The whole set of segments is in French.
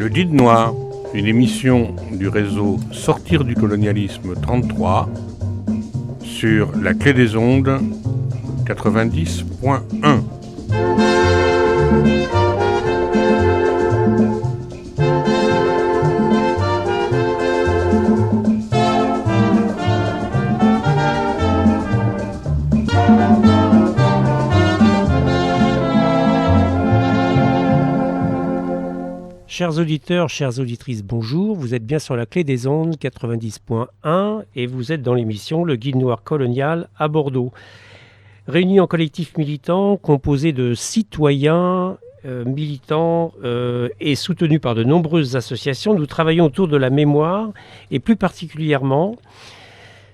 Le Guide Noir, une émission du réseau Sortir du colonialisme 33 sur la Clé des Ondes 90.1. Chers auditeurs, chères auditrices, bonjour. Vous êtes bien sur la Clé des Ondes 90.1 et vous êtes dans l'émission Le Guide Noir colonial à Bordeaux. Réunis en collectif militant composé de citoyens militants et soutenus par de nombreuses associations, nous travaillons autour de la mémoire et plus particulièrement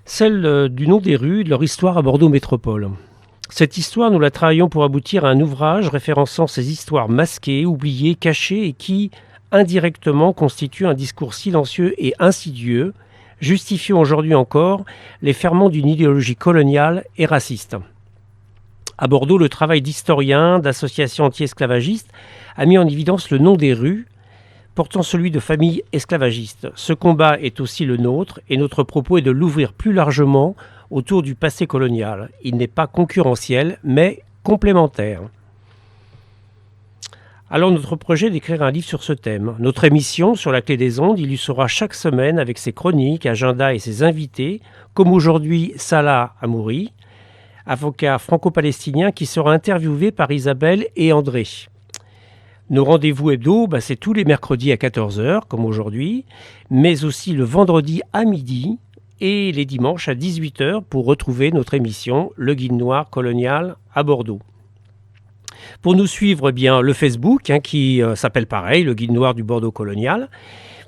celle du nom des rues, de leur histoire à Bordeaux Métropole. Cette histoire, nous la travaillons pour aboutir à un ouvrage référençant ces histoires masquées, oubliées, cachées et qui, indirectement, constituent un discours silencieux et insidieux, justifiant aujourd'hui encore les ferments d'une idéologie coloniale et raciste. À Bordeaux, le travail d'historiens, d'associations anti-esclavagistes a mis en évidence le nom des rues, portant celui de familles esclavagistes. Ce combat est aussi le nôtre et notre propos est de l'ouvrir plus largement autour du passé colonial. Il n'est pas concurrentiel, mais complémentaire. Alors notre projet est d'écrire un livre sur ce thème. Notre émission sur la Clé des Ondes illustrera chaque semaine avec ses chroniques, agendas et ses invités, comme aujourd'hui Salah Amouri, avocat franco-palestinien qui sera interviewé par Isabelle et André. Nos rendez-vous hebdo, c'est tous les mercredis à 14h, comme aujourd'hui, mais aussi le vendredi à midi et les dimanches à 18h pour retrouver notre émission Le Guide Noir colonial à Bordeaux. Pour nous suivre, le Facebook qui s'appelle pareil, Le Guide Noir du Bordeaux colonial.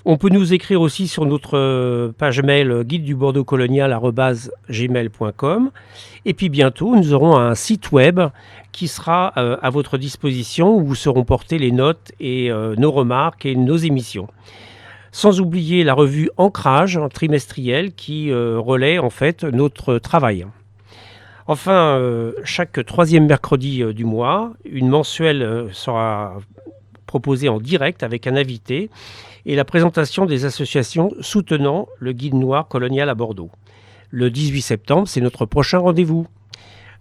On peut nous écrire aussi sur notre page mail guidedubordeauxcolonial@gmail.com. Et puis bientôt, nous aurons un site web qui sera à votre disposition où seront portées les notes et nos remarques et nos émissions. Sans oublier la revue Ancrage trimestrielle qui relaie en fait notre travail. Enfin, chaque troisième mercredi du mois, une mensuelle sera proposée en direct avec un invité et la présentation des associations soutenant le Guide Noir colonial à Bordeaux. Le 18 septembre, c'est notre prochain rendez-vous.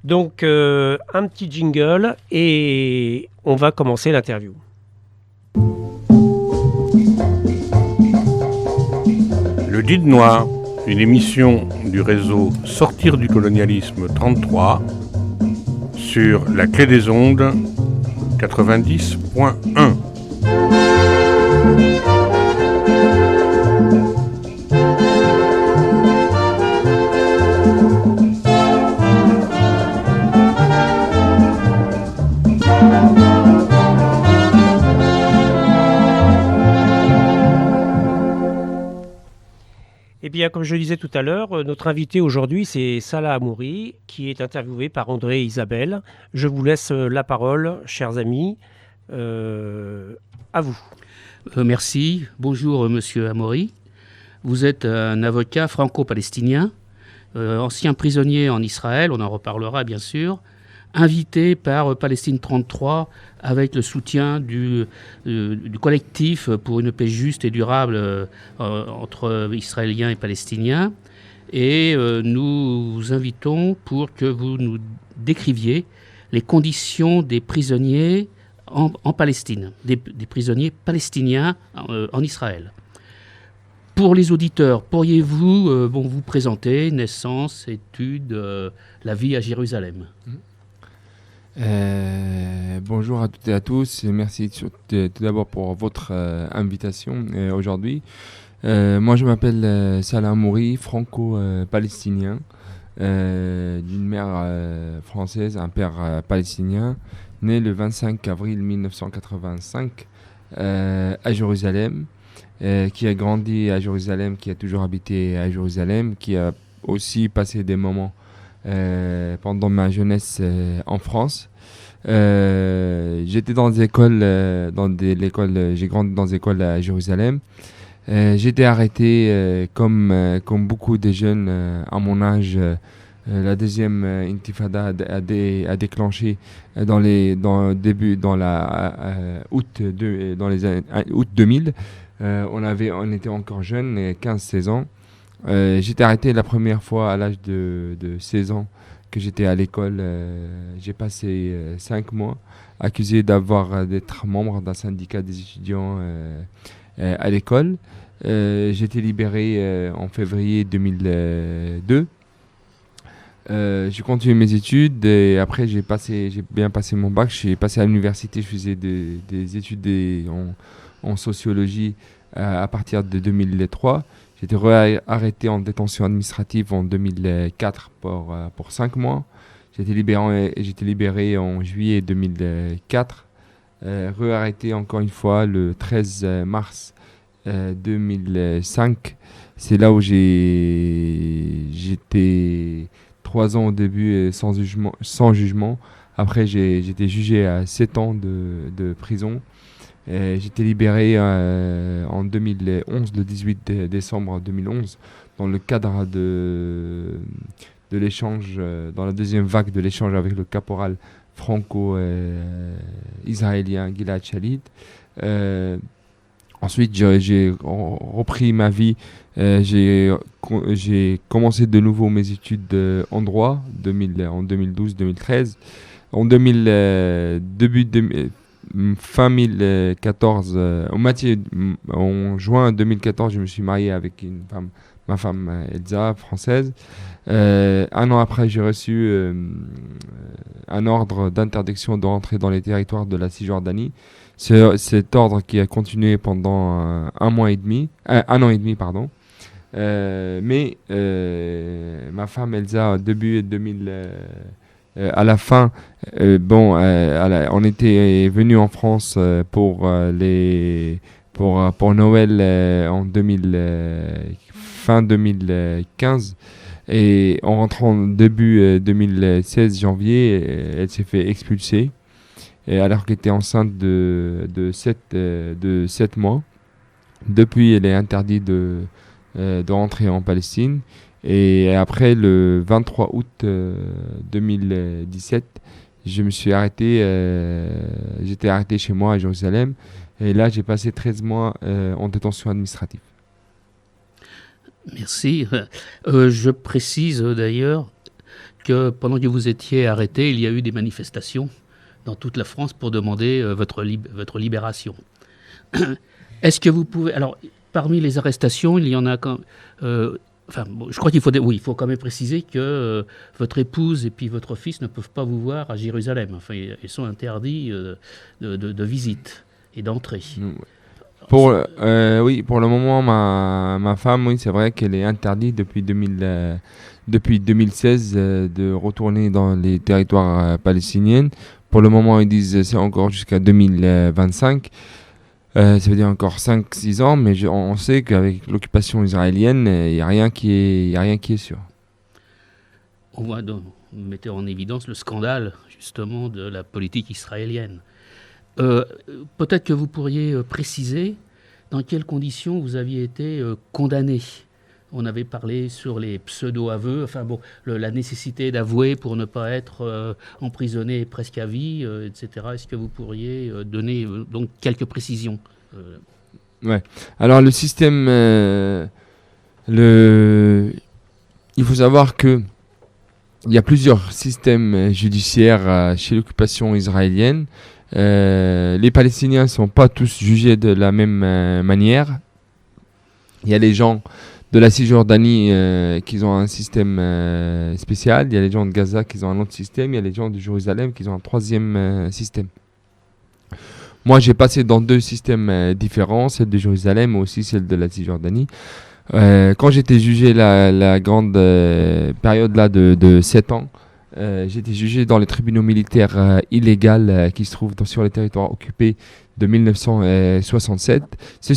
Donc, un petit jingle et on va commencer l'interview. Le Guide Noir, une émission du réseau Sortir du colonialisme 33 sur la Clé des Ondes 90.1. Eh bien, comme je le disais tout à l'heure, notre invité aujourd'hui, c'est Salah Amouri, qui est interviewé par André et Isabelle. Je vous laisse la parole, chers amis. À vous. Merci. Bonjour, monsieur Amouri. Vous êtes un avocat franco-palestinien, ancien prisonnier en Israël, on en reparlera bien sûr, invité par Palestine 33 avec le soutien du collectif pour une paix juste et durable entre Israéliens et Palestiniens. Et nous vous invitons pour que vous nous décriviez les conditions des prisonniers en Palestine, des prisonniers palestiniens en Israël. Pour les auditeurs, pourriez-vous vous présenter, naissance, études, la vie à Jérusalem ? Bonjour à toutes et à tous, merci tout d'abord pour votre invitation aujourd'hui. Moi je m'appelle Salah Amouri, franco-palestinien, d'une mère française, un père palestinien, né le 25 avril 1985 à Jérusalem, qui a grandi à Jérusalem, qui a toujours habité à Jérusalem, qui a aussi passé des moments pendant ma jeunesse en France. J'étais dans des écoles, j'ai grandi dans des écoles à Jérusalem. J'ai été arrêté comme beaucoup de jeunes à mon âge La deuxième intifada a déclenché dans août 2000. On était encore jeunes, 15-16 ans. J'étais arrêté la première fois à l'âge de 16 ans que j'étais à l'école. J'ai passé 5 mois accusé d'être membre d'un syndicat des étudiants à l'école. J'ai été libéré en février 2002. J'ai continué mes études et après j'ai bien passé mon bac. J'ai passé à l'université, je faisais des études en sociologie à partir de 2003. J'ai été arrêté en détention administrative en 2004 pour 5 mois. J'ai été libéré en juillet 2004. Re-arrêté encore une fois le 13 mars 2005. C'est là où j'étais 3 ans au début sans jugement. Après, j'ai été jugé à 7 ans de prison. J'étais libéré en 2011, le 18 décembre 2011, dans le cadre de l'échange, dans la deuxième vague de l'échange avec le caporal franco-israélien Gilad Shalit. Ensuite, j'ai repris ma vie. J'ai commencé de nouveau mes études en droit en 2012-2013. Fin 2014, en juin 2014, je me suis marié avec ma femme Elsa, française. 1 an après, j'ai reçu un ordre d'interdiction de rentrer dans les territoires de la Cisjordanie. Cet ordre qui a continué pendant un an et demi, mais ma femme Elsa, début 2000, à la fin, on était venu en France pour Noël fin 2015. Et en rentrant début 2016, janvier, elle s'est fait expulser. Et alors qu'elle était enceinte de 7 mois. Depuis, elle est interdite de rentrer en Palestine. Et après, le 23 août 2017, j'étais arrêté chez moi à Jérusalem. Et là, j'ai passé 13 mois en détention administrative. Merci. Je précise d'ailleurs que pendant que vous étiez arrêté, il y a eu des manifestations dans toute la France pour demander votre libération. Est-ce que vous pouvez... Alors, parmi les arrestations, il y en a quand... je crois qu'il faut quand même préciser que votre épouse et puis votre fils ne peuvent pas vous voir à Jérusalem. Enfin, ils sont interdits de visite et d'entrée. Pour le moment, ma femme, oui, c'est vrai qu'elle est interdite depuis 2016 de retourner dans les territoires palestiniens. Pour le moment, ils disent c'est encore jusqu'à 2025. Ça veut dire encore 5-6 ans, mais on sait qu'avec l'occupation israélienne, il n'y a rien qui est sûr. On voit donc, vous mettez en évidence le scandale, justement, de la politique israélienne. Peut-être que vous pourriez préciser dans quelles conditions vous aviez été condamné. On avait parlé sur les pseudo-aveux, la nécessité d'avouer pour ne pas être emprisonné presque à vie, etc. Est-ce que vous pourriez donner donc quelques précisions Ouais. Alors le système, il faut savoir que il y a plusieurs systèmes judiciaires chez l'occupation israélienne. Les Palestiniens ne sont pas tous jugés de la même manière. Il y a les gens de la Cisjordanie qui ont un système spécial. Il y a les gens de Gaza qui ont un autre système. Il y a les gens de Jérusalem qui ont un troisième système. Moi, j'ai passé dans 2 systèmes différents, celle de Jérusalem et aussi celle de la Cisjordanie. Quand j'étais jugé la grande période là de 7 ans, j'étais jugé dans les tribunaux militaires illégaux qui se trouvent sur les territoires occupés. de 1967. Ce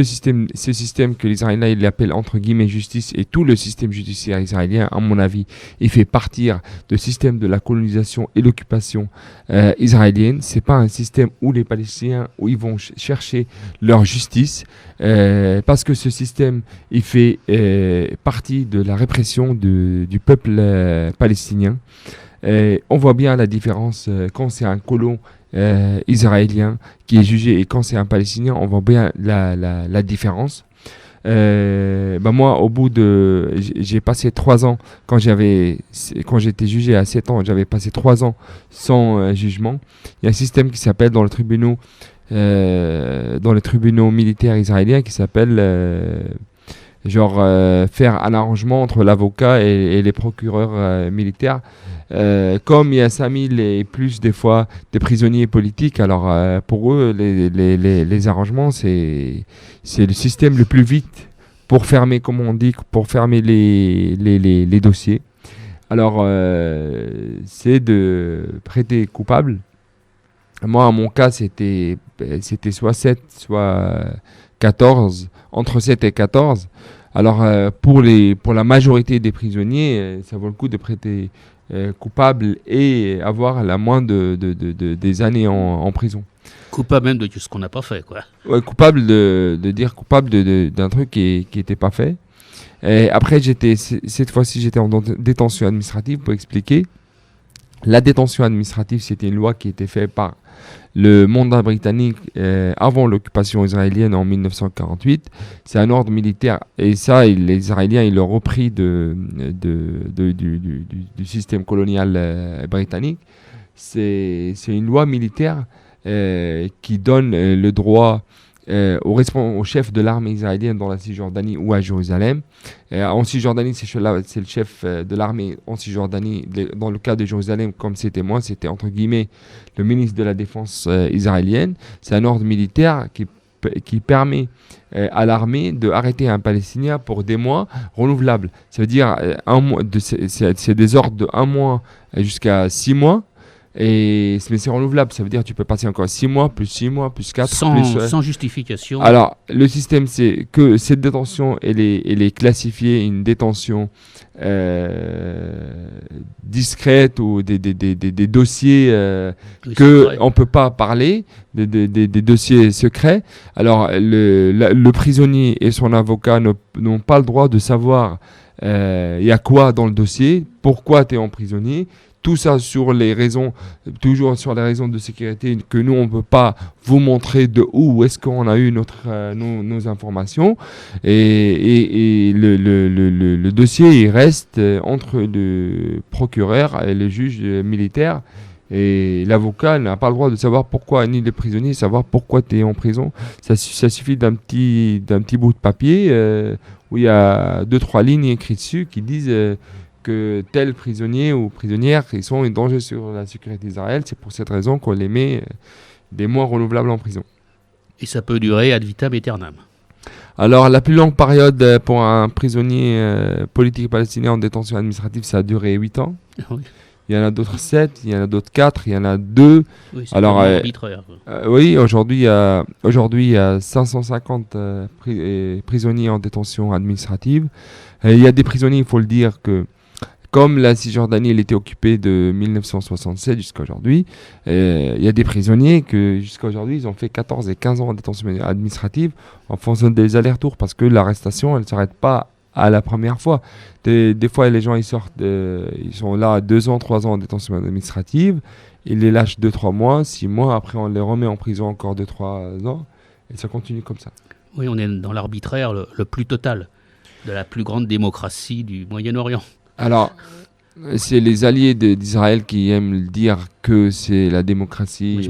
système que les Israéliens ils l'appellent entre guillemets justice, et tout le système judiciaire israélien, à mon avis, il fait partir du système de la colonisation et l'occupation israélienne. C'est pas un système où les Palestiniens où ils vont chercher leur justice, parce que ce système il fait partie de la répression du peuple palestinien. On voit bien la différence quand c'est un colon israélien qui est jugé et quand c'est un Palestinien, on voit bien la différence. Moi, au bout de... J'ai passé 3 ans, quand j'étais jugé à 7 ans, j'avais passé 3 ans sans jugement. Il y a un système qui s'appelle dans les tribunaux militaires israéliens qui s'appelle... faire un arrangement entre l'avocat et les procureurs militaires. Comme il y a 5000 et plus des fois des prisonniers politiques, alors pour eux les arrangements c'est le système le plus vite pour fermer, comme on dit, pour fermer les dossiers. Alors c'est de prêter coupable. Moi à mon cas c'était soit 7 soit 14, entre 7 et 14. Alors pour la majorité des prisonniers, ça vaut le coup de prêter coupable et avoir la moins des années en prison. Coupable même de ce qu'on n'a pas fait, quoi. Ouais, coupable dire coupable d'un truc qui n'était pas fait. Et après, cette fois-ci, j'étais en détention administrative pour expliquer. La détention administrative, c'était une loi qui était faite par le mandat britannique avant l'occupation israélienne en 1948. C'est un ordre militaire et ça, les Israéliens ils l'ont repris du système colonial britannique. C'est une loi militaire qui donne le droit au chef de l'armée israélienne dans la Cisjordanie ou à Jérusalem. En Cisjordanie, c'est le chef de l'armée en Cisjordanie. Dans le cas de Jérusalem, comme c'était moi, c'était entre guillemets le ministre de la Défense israélienne. C'est un ordre militaire qui permet à l'armée d'arrêter un Palestinien pour des mois renouvelables. Ça veut dire c'est des ordres de 1 mois jusqu'à 6 mois. Mais c'est renouvelable, ça veut dire que tu peux passer encore 6 mois, plus 6 mois, plus 4, sans justification. Alors, le système, c'est que cette détention, elle est classifiée une détention discrète ou des dossiers qu'on ne peut pas parler, des dossiers secrets. Alors, le prisonnier et son avocat n'ont pas le droit de savoir il y a quoi dans le dossier, pourquoi tu es emprisonné. Tout ça toujours sur les raisons de sécurité que nous, on ne peut pas vous montrer de où est-ce qu'on a eu nos informations. Et le dossier, il reste entre le procureur et le juge militaire. Et l'avocat n'a pas le droit de savoir pourquoi, ni le prisonnier, savoir pourquoi tu es en prison. Ça suffit d'un petit bout de papier où il y a 2-3 lignes écrites dessus qui disent... que tel prisonnier ou prisonnière, ils sont un danger sur la sécurité d'Israël. C'est pour cette raison qu'on les met des mois renouvelables en prison. Et ça peut durer ad vitam aeternam. Alors, la plus longue période pour un prisonnier politique palestinien en détention administrative, ça a duré 8 ans. Oui. Il y en a d'autres 7, il y en a d'autres 4, il y en a 2. Oui, c'est alors arbitraire. Oui, aujourd'hui, il y a 550 prisonniers en détention administrative. Il y a des prisonniers, il faut le dire, que comme la Cisjordanie elle était occupée de 1967 jusqu'à aujourd'hui, il y a des prisonniers que jusqu'à aujourd'hui ils ont fait 14 et 15 ans en détention administrative en faisant des allers-retours parce que l'arrestation elle ne s'arrête pas à la première fois. Des fois les gens ils sortent, ils sont là 2 ans, 3 ans en détention administrative, ils les lâchent 2-3 mois, 6 mois, après on les remet en prison encore 2-3 ans et ça continue comme ça. Oui, on est dans l'arbitraire le plus total de la plus grande démocratie du Moyen-Orient. Alors, c'est les alliés d'Israël qui aiment dire que c'est la démocratie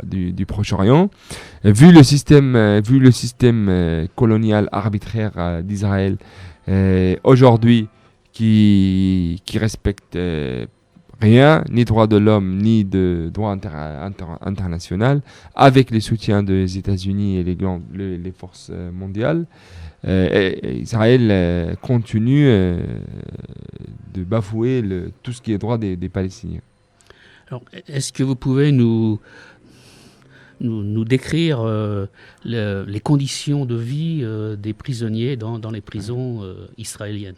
du Proche-Orient. Vu le système colonial arbitraire d'Israël aujourd'hui qui respecte rien, ni droit de l'homme, ni de droit international, avec les soutiens des États-Unis et les forces mondiales, Israël continue de bafouer tout ce qui est droit des Palestiniens. Alors, est-ce que vous pouvez nous nous décrire les conditions de vie des prisonniers dans les prisons israéliennes.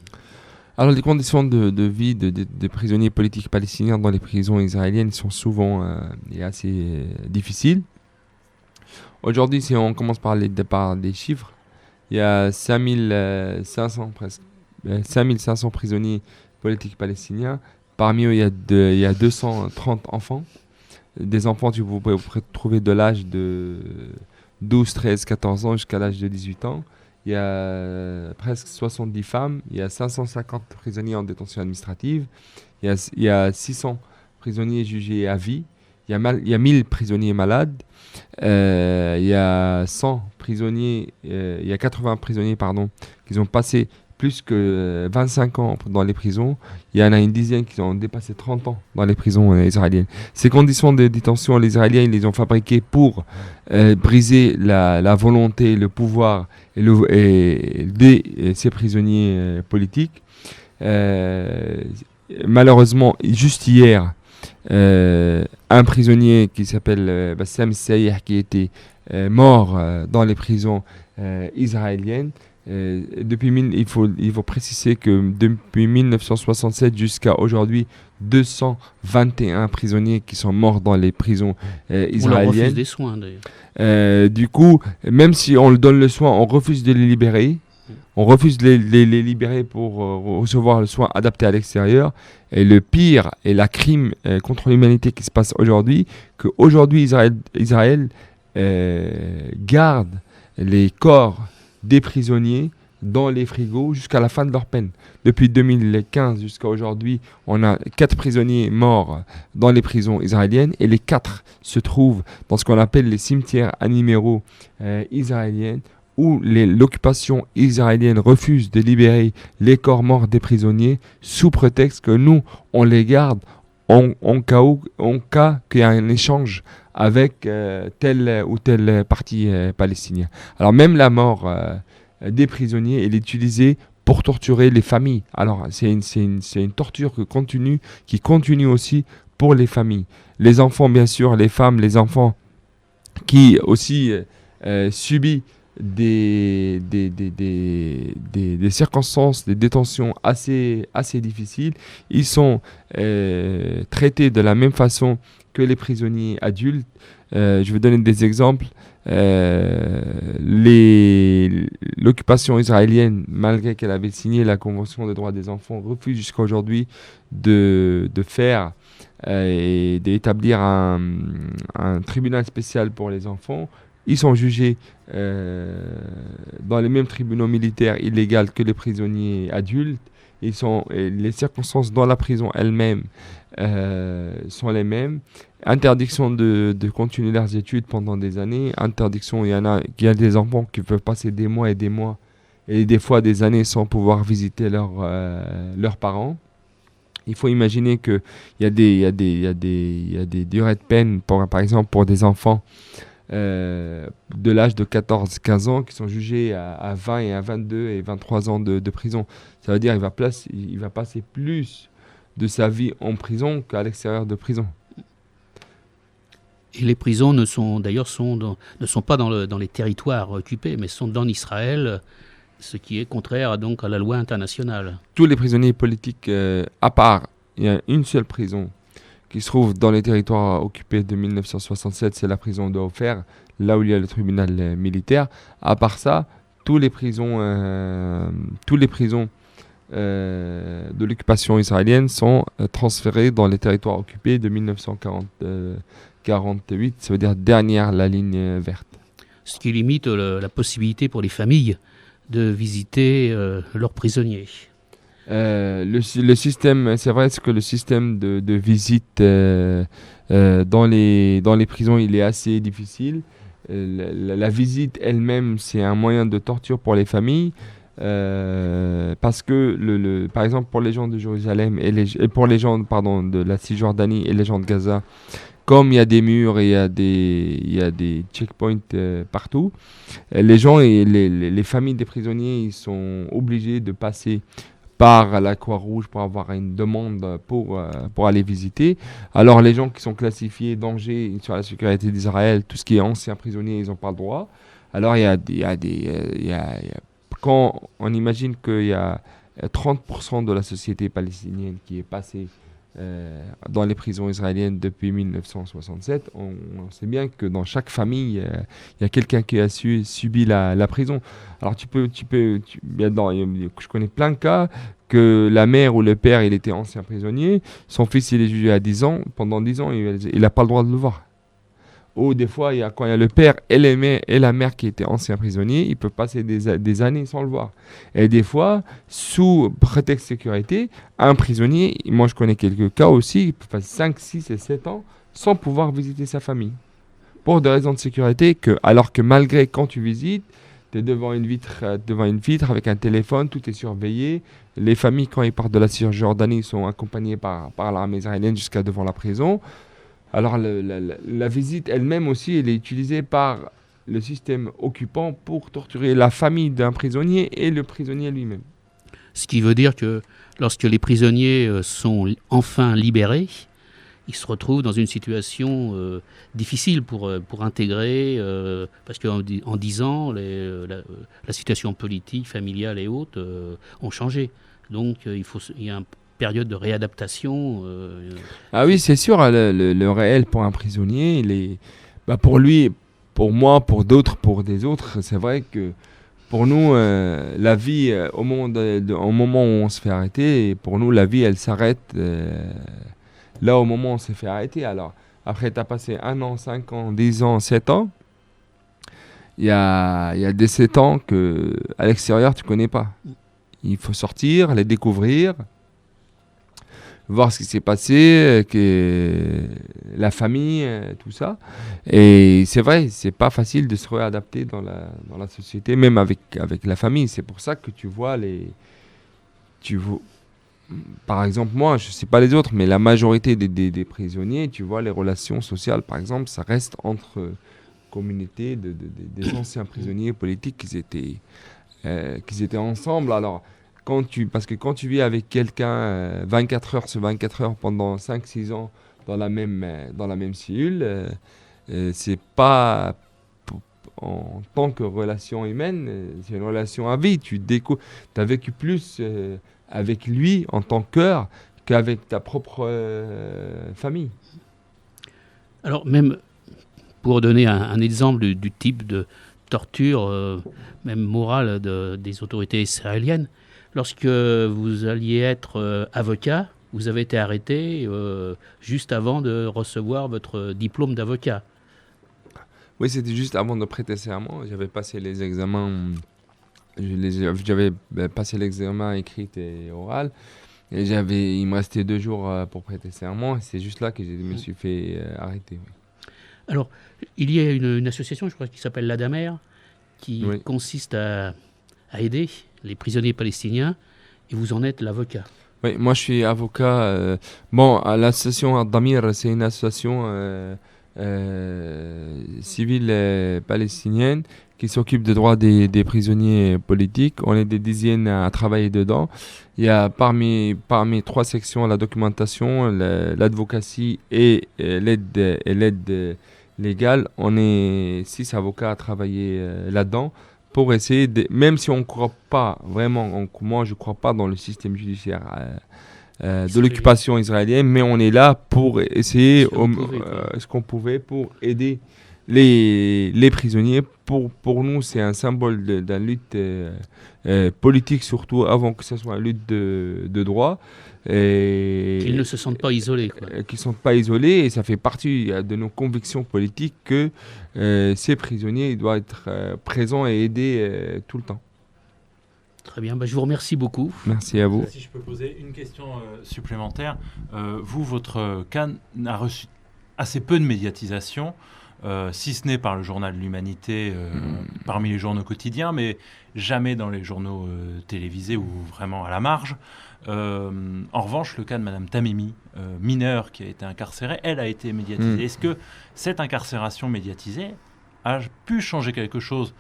Alors, les conditions de vie des prisonniers politiques palestiniens dans les prisons israéliennes sont souvent et assez difficiles. Aujourd'hui, si on commence par des chiffres, il y a 5500 prisonniers politiques palestiniens. Parmi eux, il y a 230 enfants. Des enfants, vous pouvez trouver de l'âge de 12, 13, 14 ans jusqu'à l'âge de 18 ans. Il y a presque 70 femmes. Il y a 550 prisonniers en détention administrative. Il y a 600 prisonniers jugés à vie. Il y a 1000 prisonniers malades. Il y a 100 prisonniers, il y a 80 prisonniers qui ont passé plus que 25 ans dans les prisons. Il y en a une dizaine qui ont dépassé 30 ans dans les prisons israéliennes. Ces conditions de détention, les Israéliens ils les ont fabriquées pour briser la volonté, le pouvoir de ces prisonniers politiques. Malheureusement, juste hier, un prisonnier qui s'appelle Bassem Sayeh qui était mort dans les prisons israéliennes. Il faut préciser que depuis 1967 jusqu'à aujourd'hui, 221 prisonniers qui sont morts dans les prisons israéliennes. On leur refuse des soins d'ailleurs. Du coup, même si on leur donne le soin, on refuse de les libérer. On refuse de les libérer pour recevoir le soin adapté à l'extérieur. Et le pire est la crime contre l'humanité qui se passe aujourd'hui, qu'aujourd'hui Israël garde les corps des prisonniers dans les frigos jusqu'à la fin de leur peine. Depuis 2015 jusqu'à aujourd'hui, on a 4 prisonniers morts dans les prisons israéliennes et les 4 se trouvent dans ce qu'on appelle les cimetières animéraux israéliennes où l'occupation israélienne refuse de libérer les corps morts des prisonniers sous prétexte que nous, on les garde en cas qu'il y a un échange avec tel ou tel parti palestinien. Alors même la mort des prisonniers est utilisée pour torturer les familles. Alors c'est une torture qui continue aussi pour les familles. Les enfants bien sûr, les femmes, les enfants qui aussi subissent des circonstances, des détentions assez difficiles. Ils sont traités de la même façon que les prisonniers adultes. Je vais donner des exemples. L'occupation israélienne, malgré qu'elle avait signé la Convention des droits des enfants, refuse jusqu'à aujourd'hui de faire et d'établir un tribunal spécial pour les enfants. Ils sont jugés dans les mêmes tribunaux militaires illégaux que les prisonniers adultes. Les circonstances dans la prison elle-même sont les mêmes. Interdiction de continuer leurs études pendant des années. Interdiction, il y a des enfants qui peuvent passer des mois et des fois des années sans pouvoir visiter leurs parents. Il faut imaginer qu'il y a des durées de peine, par exemple pour des enfants de l'âge de 14-15 ans qui sont jugés à 20 et à 22 et 23 ans de prison. Ça veut dire qu'il va passer plus de sa vie en prison qu'à l'extérieur de prison. Et les prisons ne sont pas dans les territoires occupés, mais sont dans Israël, ce qui est contraire donc à la loi internationale. Tous les prisonniers politiques, à part, il y a une seule prison qui se trouve dans les territoires occupés de 1967, c'est la prison de Ofer, là où il y a le tribunal militaire. À part ça, tous les prisons de l'occupation israélienne sont transférés dans les territoires occupés de 1948, ça veut dire derrière la ligne verte. Ce qui limite la possibilité pour les familles de visiter leurs prisonniers. Le système, c'est vrai que le système de visite dans les prisons, il est assez difficile. La visite elle-même, c'est un moyen de torture pour les familles. Parce que par exemple pour les gens de Jérusalem et pour les gens de la Cisjordanie et les gens de Gaza, comme il y a des murs et il y a des checkpoints partout, les gens et les familles des prisonniers ils sont obligés de passer par la Croix-Rouge pour avoir une demande pour aller visiter. Alors les gens qui sont classifiés danger sur la sécurité d'Israël, tout ce qui est anciens prisonniers, ils n'ont pas le droit. Alors quand on imagine qu'il y a 30% de la société palestinienne qui est passée dans les prisons israéliennes depuis 1967, on sait bien que dans chaque famille, il y a quelqu'un qui a subi la prison. Alors je connais plein de cas que la mère ou le père, il était ancien prisonnier, son fils, il est jugé à 10 ans, pendant 10 ans, il n'a pas le droit de le voir. Ou des fois, quand il y a le père et la mère qui étaient anciens prisonniers, ils peuvent passer des années sans le voir. Et des fois, sous prétexte sécurité, un prisonnier, moi je connais quelques cas aussi, il peut passer 5, 6 et 7 ans sans pouvoir visiter sa famille. Pour des raisons de sécurité, alors que malgré quand tu visites, tu es devant une vitre avec un téléphone, tout est surveillé. Les familles, quand ils partent de la Cisjordanie, sont accompagnées par l'armée israélienne jusqu'à devant la prison. Alors la visite elle-même aussi, elle est utilisée par le système occupant pour torturer la famille d'un prisonnier et le prisonnier lui-même. Ce qui veut dire que lorsque les prisonniers sont enfin libérés, ils se retrouvent dans une situation difficile pour intégrer, parce qu'en 10 ans, la situation politique, familiale et autres ont changé. Donc il y a une période de réadaptation. Ah oui, c'est sûr, le réel pour un prisonnier, pour lui, pour moi, pour d'autres, pour des autres, c'est vrai que pour nous, la vie, au moment où on se fait arrêter, pour nous, la vie, elle s'arrête là au moment où on s'est fait arrêter. Alors, après, tu as passé 1 an, 5 ans, 10 ans, 7 ans. Il y a des 7 ans qu'à l'extérieur, tu connais pas. Il faut sortir, les découvrir, voir ce qui s'est passé, la famille, tout ça. Et c'est vrai, c'est pas facile de se réadapter dans la société, même avec la famille. C'est pour ça que tu vois par exemple, moi, je sais pas les autres, mais la majorité des prisonniers, tu vois, les relations sociales, par exemple, ça reste entre communautés des anciens prisonniers politiques qui étaient ensemble. Alors, parce que quand tu vis avec quelqu'un 24 heures sur 24 heures pendant 5-6 ans dans la même cellule, c'est pas en tant que relation humaine, c'est une relation à vie. Tu as vécu plus avec lui en tant que cœur qu'avec ta propre famille. Alors même pour donner un exemple du type de torture, même morale des autorités israéliennes, lorsque vous alliez être avocat, vous avez été arrêté juste avant de recevoir votre diplôme d'avocat. Oui, c'était juste avant de prêter serment. J'avais passé les examens. J'avais passé l'examen écrit et oral. Et il me restait 2 jours pour prêter serment. Et c'est juste là que je me suis fait arrêter. Oui. Alors, il y a une association, je crois, qui s'appelle l'Adamer, qui consiste à aider les prisonniers palestiniens, et vous en êtes l'avocat. Oui, moi je suis avocat. L'association Ad-Damir, c'est une association civile palestinienne qui s'occupe des droits des prisonniers politiques. On est des dizaines à travailler dedans. Il y a parmi 3 sections la documentation, l'advocatie et l'aide légale. On est 6 avocats à travailler là-dedans pour essayer, même si on ne croit pas vraiment, moi je ne crois pas dans le système judiciaire de l'occupation israélienne, mais on est là pour essayer ce qu'on pouvait pour aider les prisonniers. Pour nous, c'est un symbole d'une lutte politique, surtout avant que ce soit une lutte de droit. Qu'ils ne se sentent pas isolés. Qu'ils ne sont pas isolés, et ça fait partie de nos convictions politiques que ces prisonniers ils doivent être présents et aidés tout le temps. Très bien, je vous remercie beaucoup. Merci à vous. Si je peux poser une question supplémentaire. Votre cas a reçu assez peu de médiatisation, si ce n'est par le journal de l'Humanité, parmi les journaux quotidiens, mais jamais dans les journaux télévisés ou vraiment à la marge. En revanche, le cas de Madame Tamimi, mineure qui a été incarcérée, elle a été médiatisée. Est-ce que cette incarcération médiatisée a pu changer quelque chose,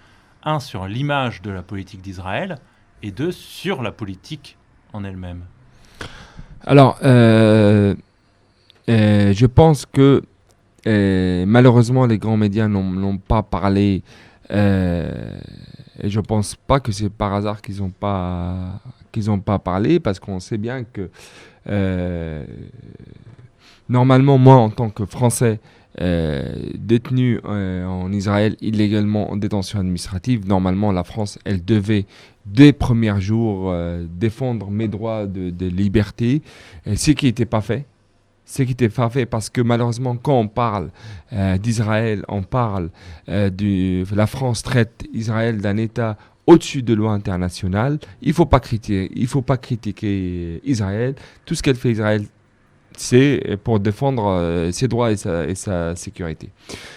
1, sur l'image de la politique d'Israël, et 2, sur la politique en elle-même? Alors, je pense que malheureusement, les grands médias n'ont pas parlé. Et je pense pas que c'est par hasard qu'ils n'ont pas parlé, parce qu'on sait bien que normalement, moi, en tant que Français détenu en Israël illégalement en détention administrative, normalement, la France, elle devait dès premiers jours défendre mes droits de liberté, ce qui n'était pas fait. Ce qui n'était pas fait, parce que malheureusement, quand on parle d'Israël, on parle la France traite Israël d'un État au-dessus de loi internationale. Il faut pas critiquer Israël. Tout ce qu'elle fait Israël, c'est pour défendre ses droits et sa sécurité.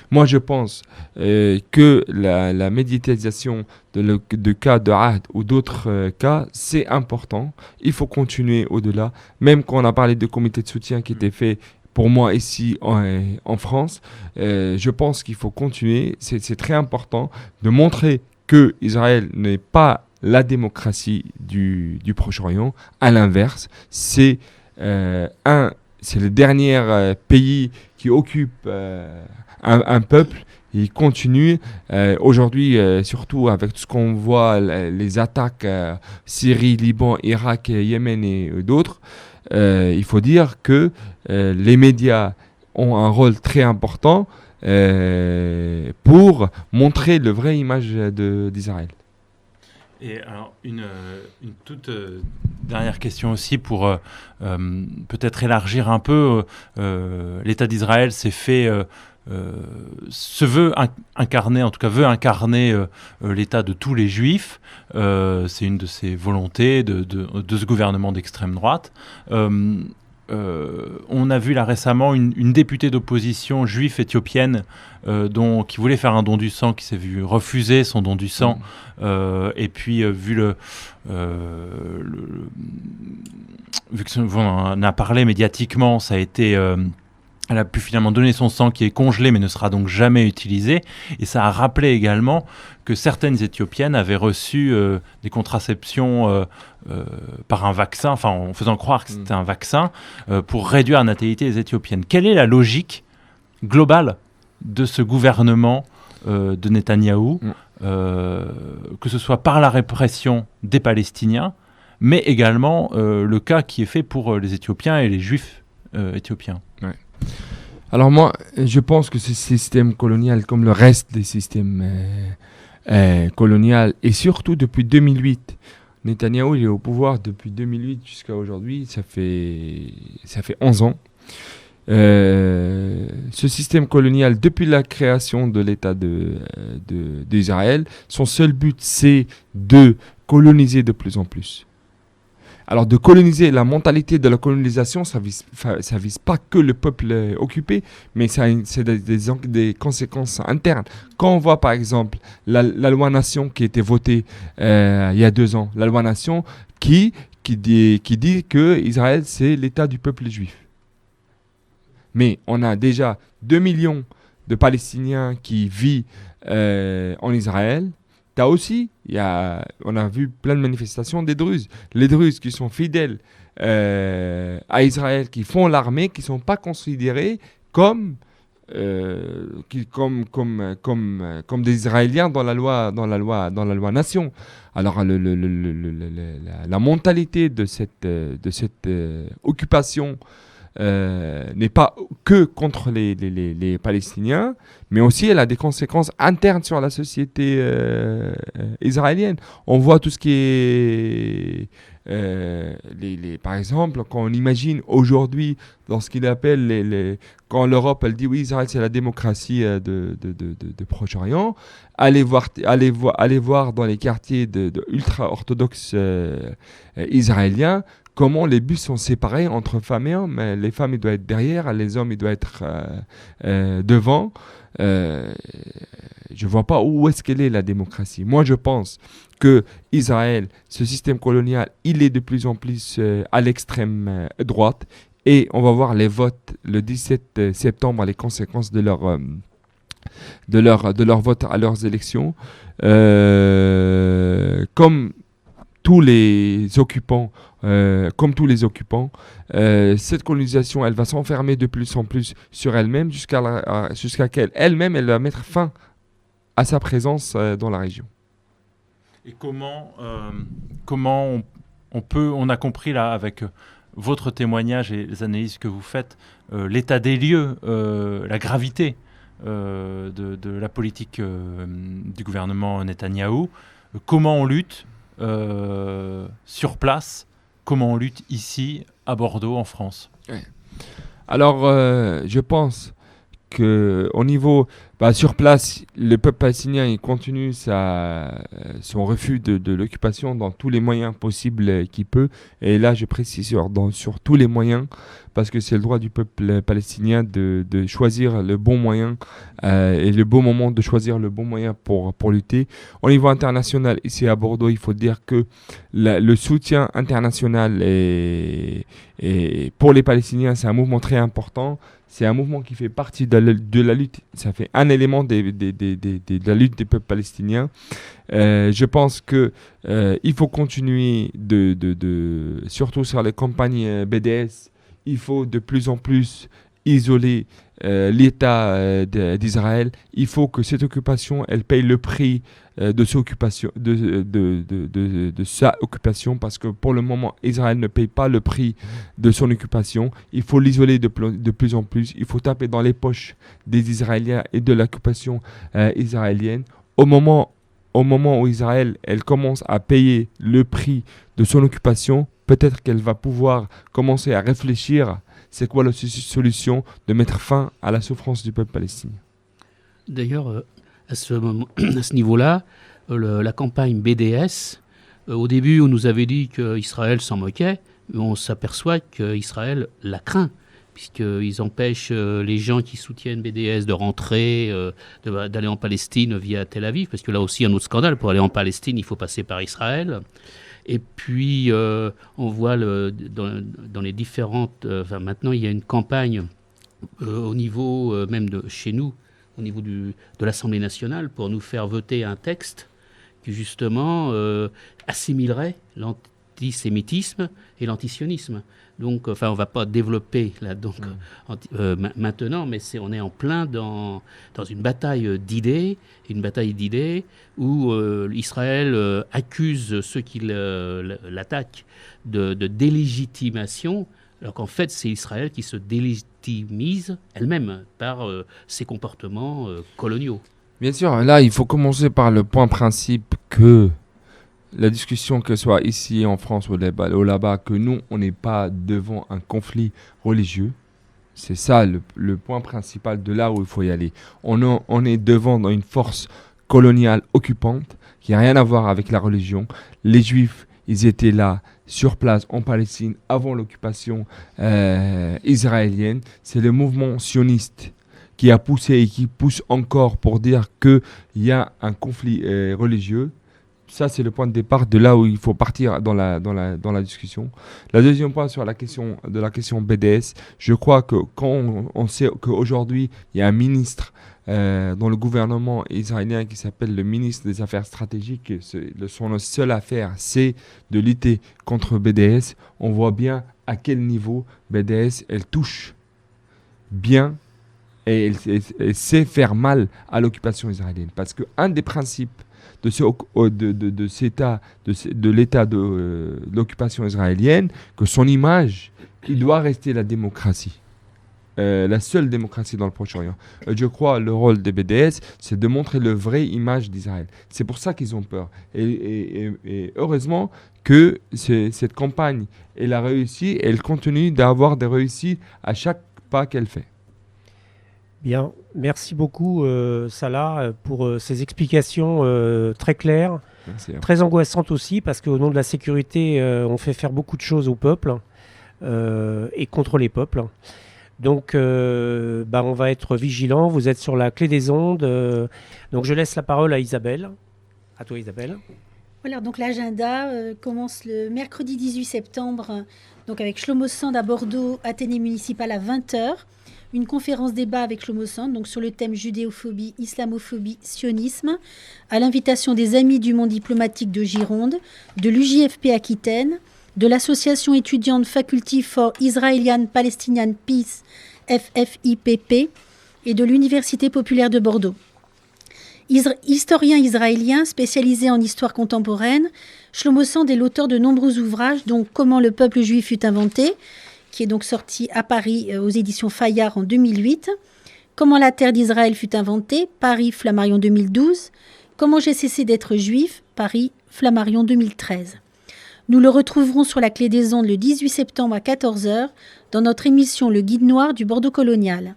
Moi, je pense que la médiatisation de cas de Ahd ou d'autres cas, c'est important. Il faut continuer au-delà. Même quand on a parlé de comités de soutien qui étaient faits pour moi ici en France, je pense qu'il faut continuer. C'est très important de montrer que Israël n'est pas la démocratie du Proche-Orient. À l'inverse, c'est le dernier pays qui occupe un peuple. Il continue. Aujourd'hui, surtout avec tout ce qu'on voit, les attaques Syrie, Liban, Irak, Yémen et d'autres, il faut dire que les médias ont un rôle très important pour montrer la vraie image d'Israël. Et alors, une toute dernière question aussi pour peut-être élargir un peu. L'État d'Israël s'est fait, veut incarner l'État de tous les Juifs. C'est une de ses volontés de ce gouvernement d'extrême droite. On a vu là récemment une députée d'opposition juive éthiopienne qui voulait faire un don du sang, qui s'est vu refuser son don du sang. Et puis vu qu'on en a parlé médiatiquement, ça a été... elle a pu finalement donner son sang qui est congelé mais ne sera donc jamais utilisé. Et ça a rappelé également que certaines Éthiopiennes avaient reçu des contraceptions par un vaccin, enfin en faisant croire que c'était un vaccin, pour réduire la natalité des Éthiopiennes. Quelle est la logique globale de ce gouvernement de Netanyahou, que ce soit par la répression des Palestiniens, mais également le cas qui est fait pour les Éthiopiens et les Juifs éthiopiens? Ouais. Alors moi, je pense que ce système colonial, comme le reste des systèmes coloniaux, et surtout depuis 2008, Netanyahou il est au pouvoir depuis 2008 jusqu'à aujourd'hui, ça fait 11 ans. Ce système colonial, depuis la création de l'État d'Israël, son seul but, c'est de coloniser de plus en plus. Alors de coloniser, la mentalité de la colonisation, ça vise pas que le peuple occupé, mais c'est des conséquences internes. Quand on voit par exemple la loi Nation qui a été votée il y a 2 ans, la loi Nation qui dit que Israël c'est l'État du peuple juif. Mais on a déjà 2 millions de Palestiniens qui vivent en Israël. T'as aussi, on a vu plein de manifestations des Druzes. Les Druzes qui sont fidèles à Israël, qui font l'armée, qui ne sont pas considérés comme des Israéliens dans la loi Nation. Alors la mentalité de cette occupation n'est pas que contre les Palestiniens, mais aussi elle a des conséquences internes sur la société israélienne. On voit tout ce qui est... par exemple, quand on imagine aujourd'hui, dans ce qu'il appelle quand l'Europe elle dit oui, Israël c'est la démocratie de Proche-Orient, allez voir dans les quartiers de ultra-orthodoxes israéliens comment les bus sont séparés entre femmes et hommes. Les femmes, ils doivent être derrière, les hommes, ils doivent être devant. Je ne vois pas où est-ce qu'elle est la démocratie. Moi, je pense que Israël, ce système colonial, il est de plus en plus à l'extrême droite. Et on va voir les votes le 17 septembre, les conséquences de leur vote à leurs élections. Comme tous les occupants, cette colonisation, elle va s'enfermer de plus en plus sur elle-même jusqu'à qu'elle-même, elle va mettre fin à sa présence dans la région. Et comment on a compris là avec votre témoignage et les analyses que vous faites, l'état des lieux, la gravité de la politique du gouvernement Netanyahou, comment on lutte sur place, comment on lutte ici à Bordeaux en France. Ouais. Alors, je pense qu'au niveau, sur place, le peuple palestinien il continue son refus de l'occupation dans tous les moyens possibles qu'il peut. Et là, je précise sur tous les moyens, parce que c'est le droit du peuple palestinien de choisir le bon moyen et le bon moment de choisir le bon moyen pour lutter. Au niveau international, ici à Bordeaux, il faut dire que le soutien international et pour les Palestiniens, c'est un mouvement très important. C'est un mouvement qui fait partie de la lutte. Ça fait un élément de la lutte des peuples palestiniens. Je pense qu'il faut continuer surtout sur les campagnes BDS, il faut de plus en plus isoler l'État d'Israël. Il faut que cette occupation, elle paye le prix de sa occupation, parce que pour le moment, Israël ne paye pas le prix de son occupation. Il faut l'isoler de plus en plus. Il faut taper dans les poches des Israéliens et de l'occupation israélienne. Au moment où Israël elle commence à payer le prix de son occupation, peut-être qu'elle va pouvoir commencer à réfléchir c'est quoi la solution de mettre fin à la souffrance du peuple palestinien. D'ailleurs, à ce niveau-là, la campagne BDS, au début, on nous avait dit qu'Israël s'en moquait, mais on s'aperçoit qu'Israël la craint, puisqu'ils empêchent les gens qui soutiennent BDS de rentrer, d'aller en Palestine via Tel Aviv, parce que là aussi, un autre scandale, pour aller en Palestine, il faut passer par Israël. Et puis, on voit dans les différentes... maintenant, il y a une campagne au niveau même de chez nous, au niveau de l'Assemblée nationale, pour nous faire voter un texte qui, justement, assimilerait l'antisémitisme et l'antisionisme. Donc, on ne va pas développer là, maintenant, mais on est en plein dans une bataille d'idées, où Israël accuse ceux qui l'attaquent de délégitimation, alors qu'en fait, c'est Israël qui se délégitimise elle-même par ses comportements coloniaux. Bien sûr, là, il faut commencer par le point principe que la discussion, que ce soit ici en France ou là-bas, que nous, on n'est pas devant un conflit religieux. C'est ça le point principal de là où il faut y aller. On est devant une force coloniale occupante qui n'a rien à voir avec la religion. Les Juifs, ils étaient là, sur place, en Palestine, avant l'occupation israélienne. C'est le mouvement sioniste qui a poussé et qui pousse encore pour dire qu'il y a un conflit religieux. Ça, c'est le point de départ de là où il faut partir dans la discussion. Le deuxième point sur la question BDS, je crois que quand on sait qu'aujourd'hui, il y a un ministre dans le gouvernement israélien qui s'appelle le ministre des Affaires stratégiques, son seule affaire, c'est de lutter contre BDS, on voit bien à quel niveau BDS, elle touche bien et elle sait faire mal à l'occupation israélienne. Parce qu'un des principes de l'état de l'occupation israélienne, que son image, il doit rester la démocratie. La seule démocratie dans le Proche-Orient. Je crois le rôle des BDS, c'est de montrer la vraie image d'Israël. C'est pour ça qu'ils ont peur. Et heureusement que cette campagne, elle a réussi, et elle continue d'avoir des réussites à chaque pas qu'elle fait. Bien, merci beaucoup Salah pour ces explications très claires, très angoissantes aussi, parce qu'au nom de la sécurité, on fait faire beaucoup de choses au peuple et contre les peuples. Donc on va être vigilants, vous êtes sur la clé des ondes, donc je laisse la parole à Isabelle. À toi Isabelle. Voilà, donc l'agenda commence le mercredi 18 septembre, donc avec Shlomo Sand à Bordeaux, Athénée municipal à 20h. une conférence débat avec Shlomo Sand, donc sur le thème judéophobie, islamophobie, sionisme, à l'invitation des Amis du monde diplomatique de Gironde, de l'UJFP Aquitaine, de l'association étudiante Faculty for Israelian Palestinian Peace, FFIPP, et de l'Université populaire de Bordeaux. Historien israélien spécialisé en histoire contemporaine, Shlomo Sand est l'auteur de nombreux ouvrages, dont Comment le peuple juif fut inventé, qui est donc sorti à Paris aux éditions Fayard en 2008, Comment la terre d'Israël fut inventée, Paris, Flammarion 2012, Comment j'ai cessé d'être juif, Paris, Flammarion 2013. Nous le retrouverons sur la Clé des Ondes le 18 septembre à 14h dans notre émission Le Guide Noir du Bordeaux colonial.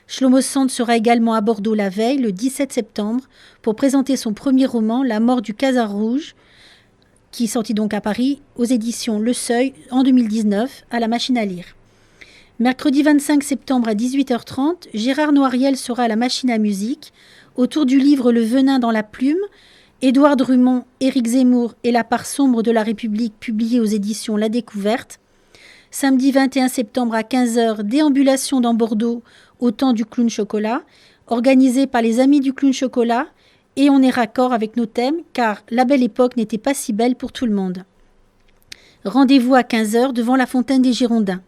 Shlomo Sand sera également à Bordeaux la veille, le 17 septembre, pour présenter son premier roman, La mort du Khazar rouge, qui est sorti donc à Paris aux éditions Le Seuil en 2019 à la Machine à lire. Mercredi 25 septembre à 18h30, Gérard Noiriel sera à la Machine à musique autour du livre Le venin dans la plume, Édouard Drummond, Éric Zemmour et La part sombre de la République, publié aux éditions La Découverte. Samedi 21 septembre à 15h, déambulation dans Bordeaux au temps du clown chocolat, organisé par les Amis du clown chocolat, et on est raccord avec nos thèmes, car la belle époque n'était pas si belle pour tout le monde. Rendez-vous à 15h devant la Fontaine des Girondins.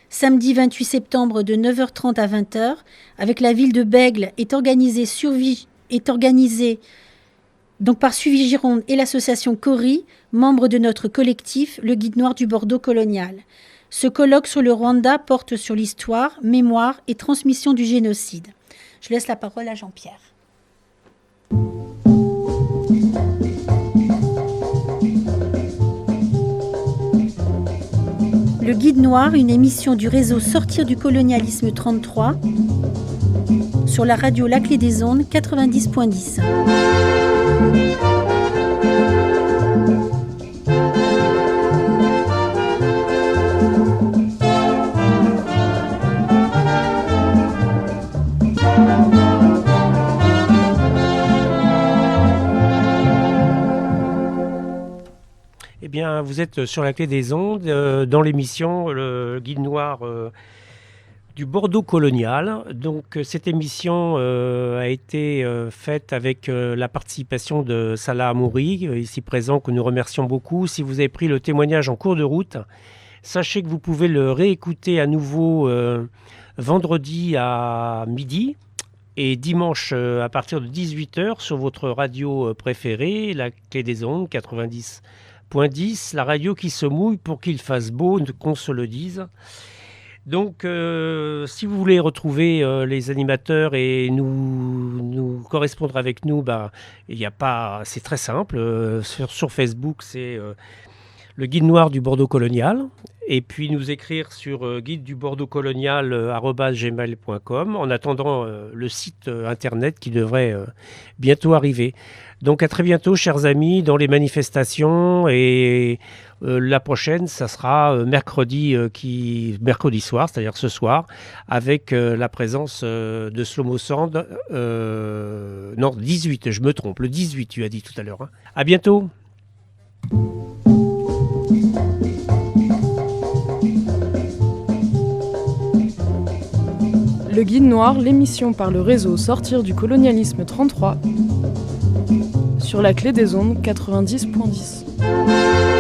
Samedi 28 septembre de 9h30 à 20h, avec la ville de Bègle, est organisé donc par Suivi Gironde et l'association Cori, membres de notre collectif Le Guide Noir du Bordeaux colonial. Ce colloque sur le Rwanda porte sur l'histoire, mémoire et transmission du génocide. Je laisse la parole à Jean-Pierre. Le Guide Noir, une émission du réseau Sortir du colonialisme 33 sur la radio La Clé des Ondes 90.10. Eh bien, vous êtes sur la Clé des Ondes, dans l'émission Le Guide Noir du Bordeaux colonial. Donc, cette émission a été faite avec la participation de Salah Amouri, ici présent, que nous remercions beaucoup. Si vous avez pris le témoignage en cours de route, sachez que vous pouvez le réécouter à nouveau vendredi à midi et dimanche à partir de 18h sur votre radio préférée, la Clé des Ondes 90.10, la radio qui se mouille pour qu'il fasse beau, qu'on se le dise. Donc, si vous voulez retrouver les animateurs et nous correspondre avec nous, c'est très simple. Sur Facebook, c'est le Guide Noir du Bordeaux colonial. Et puis nous écrire sur guide du Bordeaux colonial @gmail.com en attendant le site internet qui devrait bientôt arriver. Donc à très bientôt, chers amis, dans les manifestations, et la prochaine, ça sera mercredi soir, c'est-à-dire ce soir, avec la présence de Shlomo Sand. Non, 18, je me trompe, le 18 tu as dit tout à l'heure. Hein. À bientôt. Le Guide Noir, l'émission par le réseau Sortir du colonialisme 33 sur la Clé des Ondes 90.10.